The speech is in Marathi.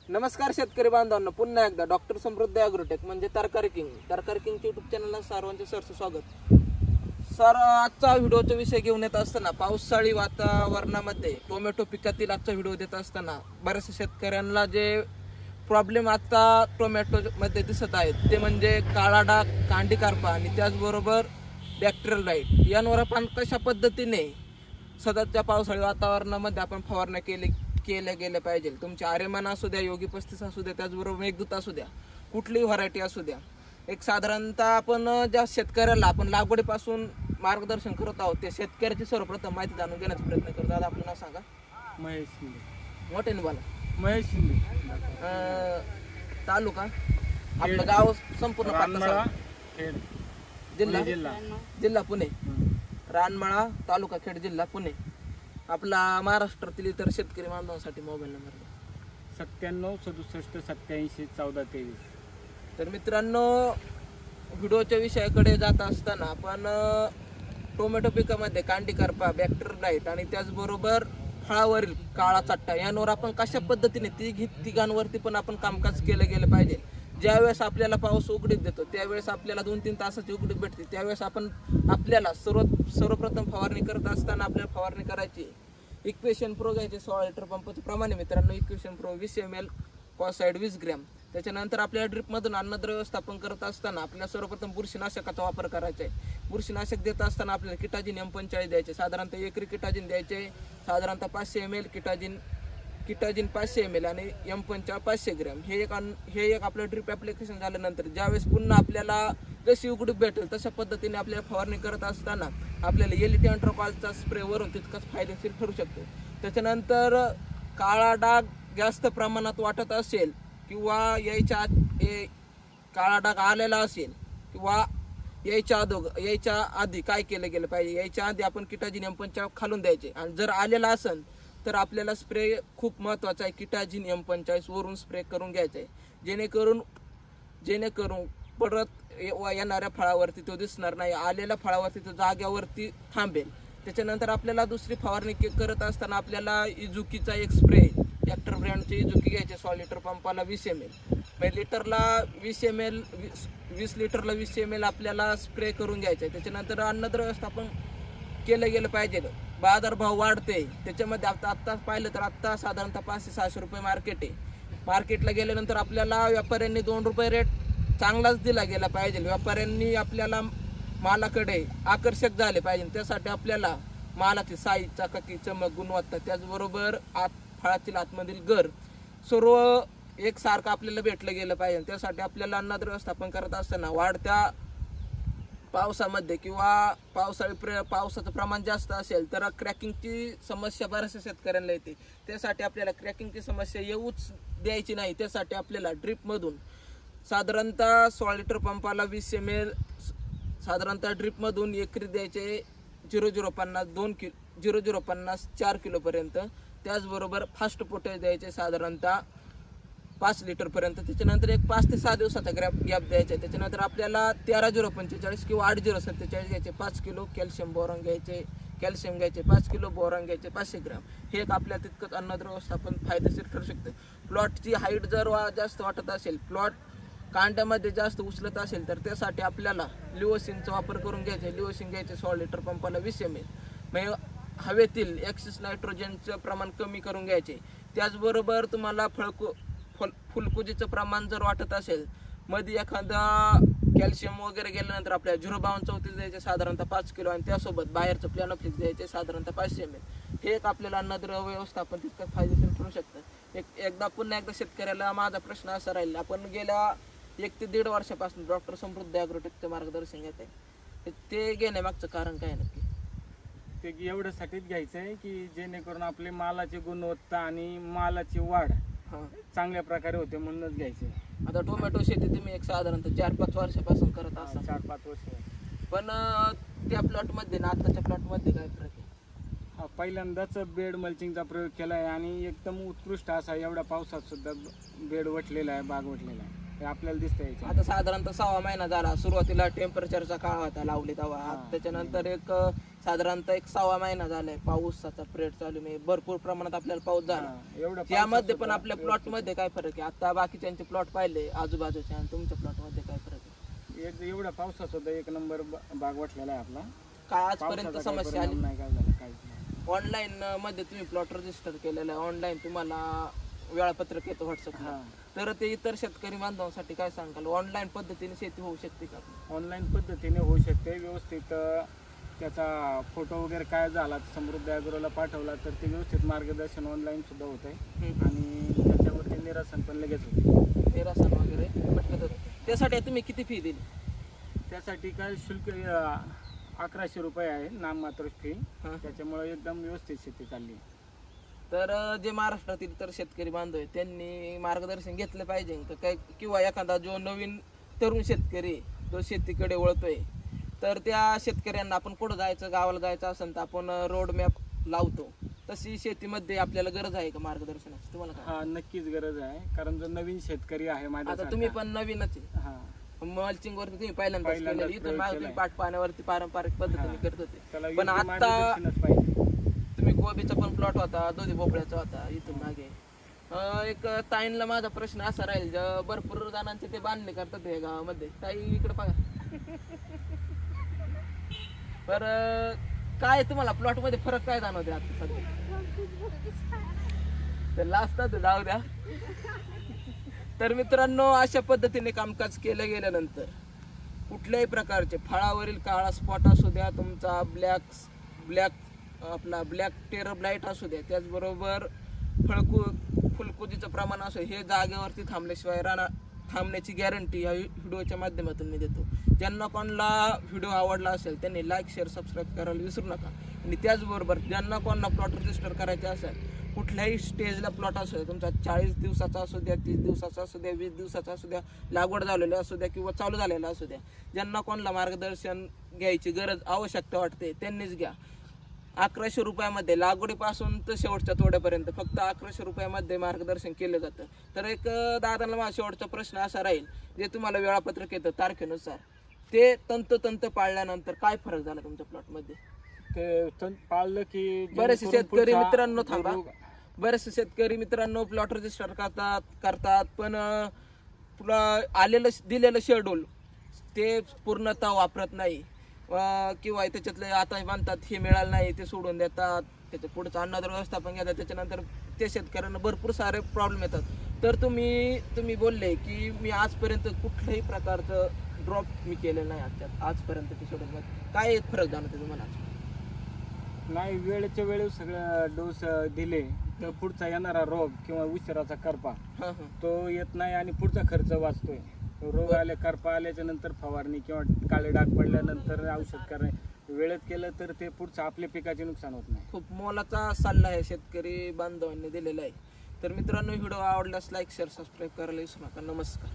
नमस्कार शेतकरी बांधवांनो, पुन्हा एकदा डॉक्टर समृद्धी ॲग्रोटेक म्हणजे तरकारी किंग यूट्यूब चॅनलला सर्वांचे सरसे स्वागत. सर, आजचा व्हिडिओचा विषय घेऊन येत असताना पावसाळी वातावरणामध्ये टोमॅटो पिकातील आजचा व्हिडिओ देत असताना बऱ्याचशा शेतकऱ्यांना जे प्रॉब्लेम आता टोमॅटो मध्ये दिसत आहेत ते म्हणजे काळा डाग, कांडी करपा आणि त्याचबरोबर बॅक्टेरियल राईट यांवर आपण कशा पद्धतीने सध्याच्या पावसाळी वातावरणामध्ये आपण फवारण्या केल्या गेल्या पाहिजे. तुमचे आर्यमान असू द्या, योगी 35 असू द्या, त्याचबरोबर मेघदूत असू द्या, कुठलीही व्हरायटी असू द्या, एक साधारणतः आपण ज्या शेतकऱ्याला आपण लागवडीपासून मार्गदर्शन करत आहोत त्या शेतकऱ्याची सर्वप्रथम माहिती जाणून घेण्याचा प्रयत्न करतो. दादा, आपलं नाव सांगा. महेश शिंदे. मोठ्याने बोला. महेश शिंदे. तालुका आपलं गाव संपूर्ण रानमळा, खेड, जिल्हा जिल्हा पुणे. रानमळा तालुका, खेड, जिल्हा पुणे. आपला महाराष्ट्रातील इतर शेतकरी बांधवांसाठी मोबाईल नंबर 97 67 87 14 23. तर मित्रांनो, व्हिडिओच्या विषयाकडे जात असताना आपण टोमॅटो पिकामध्ये कांडी करपा, बॅक्टेरियल राईट आणि त्याचबरोबर फळावरील काळा चट्टा यांवर आपण कशा पद्धतीने तिघांवरती पण आपण कामकाज केलं गेलं पाहिजे. ज्यावेळेस आपल्याला पाऊस उघडीत देतो त्यावेळेस आपल्याला 2-3 तासाची उघडीत भेटते, त्यावेळेस आपल्याला सर्वप्रथम फवारणी करत असताना आपल्याला फवारणी करायची इक्वेशन प्रो घ्यायचे 16 लिटर पंपाचे प्रमाणे. मित्रांनो, इक्वेशन प्रो 20 ml, कॉसाइड 20 ग्रॅम. त्याच्यानंतर आपल्या ड्रिपमधून अन्नद्रव्य व्यवस्थापन करत असताना आपल्याला सर्वप्रथम बुरशीनाशकाचा वापर करायचा आहे. बुरशीनाशक देत असताना आपल्याला किटाजिन M45 द्यायचे, साधारणतः एकरी किटाजिन द्यायचे, साधारणतः 500 ml किटाजिन 500 ml आणि M45 500 ग्रॅम. हे एक आपलं ड्रिप ॲप्लिकेशन झाल्यानंतर ज्यावेळेस पुन्हा आपल्याला जशी उघडीप भेटेल तशा पद्धतीने आपल्याला फवारणी करत असताना आपल्याला एलिटी अँट्रोकॉलचा स्प्रे वरून तितकाच फायदेशीर ठरू शकतो. त्याच्यानंतर काळा डाग जास्त प्रमाणात वाटत असेल किंवा काळा डाग आलेला असेल किंवा यायच्या आधी काय केलं गेलं पाहिजे. यायच्या आधी आपण किटाजिन M45 खालून द्यायचे आणि जर आलेला असेल तर आपल्याला स्प्रे खूप महत्त्वाचा आहे, किटाजिन M45 वरून स्प्रे करून घ्यायचा आहे, जेणेकरून परत येणाऱ्या फळावरती तो दिसणार नाही, आलेल्या फळावरती तो जाग्यावरती थांबेल. त्याच्यानंतर आपल्याला दुसरी फवारणी करत असताना आपल्याला इजुकीचा एक स्प्रे, ट्रॅक्टर ब्रँडचे इजुकी घ्यायचे 100 लिटर पंपाला 20 ml, म्हणजे लिटरला 20 ml, 20 लिटरला 20 ml आपल्याला स्प्रे करून घ्यायचा आहे. त्याच्यानंतर अन्नद्रव्य व्यवस्थापन केलं गेलं पाहिजे. बाजारभाव वाढते, त्याच्यामध्ये आत्ता पाहिलं तर आत्ता साधारणतः 500-600 रुपये मार्केट आहे. मार्केटला गेल्यानंतर आपल्याला व्यापाऱ्यांनी 2 रुपये रेट चांगलाच दिला गेला पाहिजे. व्यापाऱ्यांनी आपल्याला मालाकडे आकर्षक झाले पाहिजे. त्यासाठी आपल्याला मालाची साईज, चकाकी, चमक, गुणवत्ता, त्याचबरोबर फळातील आतमधील गर सर्व एकसारखं आपल्याला भेटलं गेलं पाहिजे. त्यासाठी आपल्याला अन्नद्रव्य व्यवस्थापन करत असताना वाढत्या पावसामध्ये किंवा पावसाचं प्रमाण जास्त असेल तर क्रॅकिंगची समस्या बऱ्याचशा शेतकऱ्यांना येते. त्यासाठी आपल्याला क्रॅकिंगची समस्या येऊच द्यायची नाही. त्यासाठी आपल्याला ड्रिपमधून साधारणतः 16 लिटर पंपाला 20 ml साधारणतः ड्रिपमधून एकरी द्यायचे 0.050 4 किलोपर्यंत. त्याचबरोबर फास्ट पोटॅश द्यायचे साधारणतः 5 लिटरपर्यंत. त्याच्यानंतर एक 5 ते 6 दिवसाचा गॅप द्यायचा. त्याच्यानंतर आपल्याला 13-0-45 किंवा 8-0-47 घ्यायचे. 5 किलो कॅल्शियम घ्यायचे 5 किलो बोरॉन घ्यायचे 500 ग्रॅम. हे एक आपल्याला तितकंच अन्नद्रव्य व्यवस्थापन फायदेशीर ठरू शकतं. प्लॉटची हाईट जर जास्त वाटत असेल, प्लॉट कांड्यामध्ये जास्त उचलत असेल तर त्यासाठी आपल्याला लिओसिनचा वापर करून घ्यायचे. लिओसिन घ्यायचे 16 लिटर पंपाला 20 ml, म्हणजे हवेतील एक्सिस नायट्रोजनचं प्रमाण कमी करून घ्यायचे. त्याचबरोबर तुम्हाला फुलकुजीचं प्रमाण जर वाटत असेल, मध्ये एखादा कॅल्शियम वगैरे गेल्यानंतर आपल्याला 0.52 द्यायचे साधारणतः 5 किलो आणि त्यासोबत बाहेरचं प्लॅनोफ्लिक्स द्यायचे साधारणतः 500 ml. हे एक आपल्याला अन्नद्रव्य व्यवस्थापन तितकं फायदेशीर ठरू शकतं. पुन्हा एकदा शेतकऱ्याला माझा प्रश्न असा राहील, आपण गेल्या 1 ते 1.5 वर्षापासून डॉक्टर समृद्धी ॲग्रोटेकचं मार्गदर्शन घेत आहे, ते घेण्यामागचं कारण काय नक्की? ते एवढ्यासाठीच घ्यायचं आहे की जेणेकरून आपली मालाची गुणवत्ता आणि मालाची वाढ चांगल्या प्रकारे होते, म्हणूनच घ्यायचे. आता टोमॅटो शेती तुम्ही एक साधारणतः 4-5 वर्षापासून करत असाल. 4-5 वर्ष. पण त्या प्लॉटमध्ये ना आताच्या प्लॉटमध्ये काय फरक आहे? पहिल्यांदाच बेड मल्चिंगचा प्रयोग केला आहे आणि एकदम उत्कृष्ट असा एवढ्या पावसात सुद्धा बेड वटलेला आहे, बाग वटलेला आहे, हे आपल्याला दिसतंय. आता साधारणतः 6 महिना झाला, सुरुवातीला टेम्परेचरचा काळ होता लावली तेव्हा. त्याच्यानंतर एक साधारणतः एक 6 महिना झालाय पाऊसाचा पिरियड चालू आहे, भरपूर प्रमाणात आपल्याला पाऊस झाला. एवढं यामध्ये पण आपल्या प्लॉट मध्ये काय फरक आहे? आता बाकीच्यांचे प्लॉट पाहिले आजूबाजूचे आणि तुमच्या प्लॉट मध्ये काय फरक आहे? एवढा पावसात सुद्धा एक नंबर बाग वाटलेला आहे आपला. काय आजपर्यंत पावसाचा काही समस्या परिणाम आली? नाही, काय झालं काहीच नाही. ऑनलाईन मध्ये तुम्ही प्लॉट रजिस्टर केलेला आहे, ऑनलाईन तुम्हाला वेळापत्रक येतं व्हॉट्सअपला, हा. तर ते इतर शेतकरी बांधवांसाठी काय सांगाल? ऑनलाईन पद्धतीने शेती होऊ शकते का? ऑनलाईन पद्धतीने होऊ शकते व्यवस्थित. त्याचा फोटो वगैरे काय झाला समृद्धी ॲग्रोला पाठवला तर ते व्यवस्थित मार्गदर्शन ऑनलाईन सुद्धा होत आहे आणि त्याच्यावरती निरासन पण लगेच होते. निरासन वगैरे पटकन होतं. त्यासाठी तुम्ही किती फी दिली? त्यासाठी काय शुल्क 1100 रुपये आहे नाममात्र फी. त्याच्यामुळे एकदम व्यवस्थित शेती चालली. तर जे महाराष्ट्रातील इतर शेतकरी बांधव आहेत त्यांनी मार्गदर्शन घेतलं पाहिजे का काय? किंवा एखादा जो नवीन तरुण शेतकरी जो शेतीकडे वळतोय तर त्या शेतकऱ्यांना आपण कुठं जायचं, गावाला जायचं असेल तर आपण रोड मॅप लावतो, तशी शेतीमध्ये आपल्याला गरज आहे का मार्गदर्शनाची? तुम्हाला काय? हा, नक्कीच गरज आहे. कारण जो नवीन शेतकरी आहे आता माझ्यासारखा, तुम्ही पण नवीनच आहे. हा, मल्चिंग वरती तुम्ही पहिल्यांदाच पहिल्यांदाच केलेलं. इथून प्रयोग मागे केलाय. तुम्ही पाठ पाण्यावरती पारंपरिक पद्धतीने करत होते, त्याला पण योग्य आता मार्गदर्शनच पाहिजे. तुम्ही गोबीचा पण प्लॉट होता, दुधी भोपळ्याचा होता इथून मागे. एक ताईंला माझा प्रश्न असा राहील, भरपूर जणांचे ते बांधणे करतात हे गावामध्ये. ताई इकडे बघा. तर काय तुम्हाला प्लॉट मध्ये फरक काय जाणवते आता सध्या? तर लास्टात जाऊ द्या. तर मित्रांनो, अशा पद्धतीने कामकाज केलं गेल्यानंतर कुठल्याही प्रकारचे फळावरील काळा स्पॉट असू द्या, तुमचा ब्लॅक टेरर ब्लाइट असू द्या, त्याचबरोबर फुलकुजीचं प्रमाण असो, हे जागेवरती थांबल्याशिवाय थांबण्याची गॅरंटी या व्हिडिओच्या माध्यमातून मी देतो. ज्यांना कोणाला व्हिडिओ आवडला असेल त्यांनी लाईक, शेअर, सबस्क्राईब करायला विसरू नका. आणि त्याचबरोबर ज्यांना कोणाला प्लॉट रजिस्टर करायचे असेल, कुठल्याही स्टेजला प्लॉट असू द्या, तुमचा 40 दिवसाचा असू द्या, 30 दिवसाचा असू द्या, 20 दिवसाचा असू द्या, लागवड झालेला असू द्या किंवा चालू झालेला असू द्या, ज्यांना कोणाला मार्गदर्शन घ्यायची गरज आवश्यकता वाटते त्यांनीच घ्या. 1100 रुपयामध्ये लागवडीपासून तर शेवटच्या तोड्यापर्यंत फक्त 1100 रुपयामध्ये मार्गदर्शन केलं जातं. तर एक दादांना माझा शेवटचा प्रश्न असा राहील, जे तुम्हाला वेळापत्रक येतं तारखेनुसार, ते तंतोतंत पाळल्यानंतर काय फरक झाला तुमच्या प्लॉटमध्ये? ते पाळलं की बरेचसे शेतकरी मित्रांनो थांबा, बरेचसे शेतकरी मित्रांनो प्लॉट रजिस्टर करतात पण दिलेलं शेड्यूल ते पूर्णतः वापरत नाही, किंवा त्याच्यातले आता म्हणतात हे मिळालं नाही ते सोडून देतात, त्याच्या पुढचं अन्नदार व्यवस्थापन घेतात, त्याच्यानंतर ते शेतकऱ्यांना भरपूर सारे प्रॉब्लेम येतात. तर तुम्ही बोलले की मी आजपर्यंत कुठल्याही प्रकारचं ड्रॉप मी केलेलं नाही आजपर्यंतच्या शेड्यूलमध्ये. काय फरक जाणवते तुम्हाला? नाही, वेळेच्या वेळेस सगळं डोस दिले तर पुढचा येणारा रोग किंवा उशिराचा करपा तो येत नाही आणि पुढचा खर्च वाचतोय. रोग आले, करपा आल्याच्या नंतर फवारणी किंवा काळे डाग पडल्यानंतर औषध करणे वेळेत केलं तर ते पुढचं आपल्या पिकाचे नुकसान होत नाही. खूप मोलाचा सल्ला आहे शेतकरी बांधवांनी दिलेला आहे. तर मित्रांनो, व्हिडिओ आवडल्यास लाईक, शेअर, सबस्क्राईब करायला विसरू नका. नमस्कार.